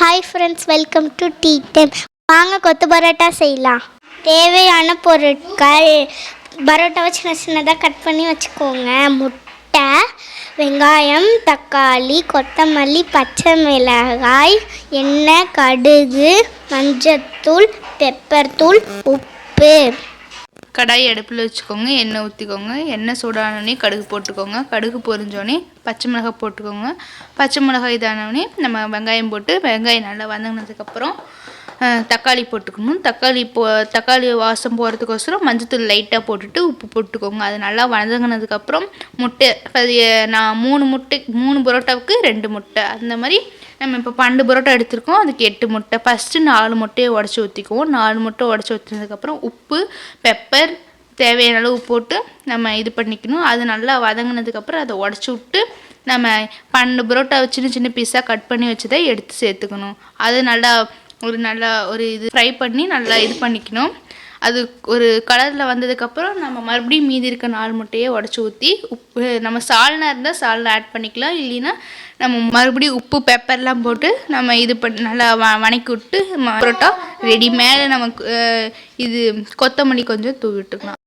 Hi friends, welcome to tea time. வாங்க கொத்து பரோட்டா செய்யலாம். தேவையான பொருட்கள்: பரோட்டாவை சின்ன சின்னதாக கட் பண்ணி வச்சுக்கோங்க. முட்டை, வெங்காயம், தக்காளி, கொத்தமல்லி, பச்சை மிளகாய், எண்ணெய், கடுகு, மஞ்சத்தூள், பெப்பர் தூள், உப்பு. கடாய் அடுப்பில் வச்சுக்கோங்க. எண்ணெய் ஊற்றிக்கோங்க. எண்ணெய் சூடானோடனே கடுகு போட்டுக்கோங்க. கடுகு பொரிஞ்சோடனே பச்சை மிளகாய் போட்டுக்கோங்க. பச்சை மிளகாய் இதானோடனே நம்ம வெங்காயம் போட்டு வெங்காயம் நல்லா வதங்கினதுக்கப்புறம் தக்காளி போட்டுக்கணும். தக்காளி வாசம் போகிறதுக்கோசரம் மஞ்சத்தூள் லைட்டாக போட்டுட்டு உப்பு போட்டுக்கோங்க. அது நல்லா வதங்கினதுக்கப்புறம் முட்டை, நான் 3 பரோட்டாவுக்கு 2 முட்டை, அந்த மாதிரி நம்ம இப்போ 12 பரோட்டா எடுத்துருக்கோம். அதுக்கு 8 முட்டை. ஃபஸ்ட்டு 4 முட்டையை உடச்சி ஊற்றிக்குவோம். 4 முட்டை உடச்சி ஊற்றினதுக்கப்புறம் உப்பு, பெப்பர் தேவையான அளவு போட்டு நம்ம இது பண்ணிக்கணும். அது நல்லா வதங்கினதுக்கப்புறம் அதை உடச்சி விட்டு நம்ம 12 பரோட்டாவை சின்ன சின்ன பீஸாக கட் பண்ணி வச்சதை எடுத்து சேர்த்துக்கணும். அது நல்லா ஒரு இது ஃப்ரை பண்ணி நல்லா இது பண்ணிக்கணும். அது ஒரு கலரில் வந்ததுக்கப்புறம் நம்ம மறுபடியும் மீதி இருக்க 4 முட்டையை உடச்சி ஊற்றி உப்பு, நம்ம சால்னா இருந்தால் சால்னா ஆட் பண்ணிக்கலாம். இல்லைன்னா நம்ம மறுபடியும் உப்பு, பெப்பர்லாம் போட்டு நம்ம இது பண்ணி நல்லா வணக்கி விட்டு பரோட்டா ரெடி. மேலே நமக்கு இது கொத்தமல்லி கொஞ்சம் தூவி விட்டுக்கலாம்.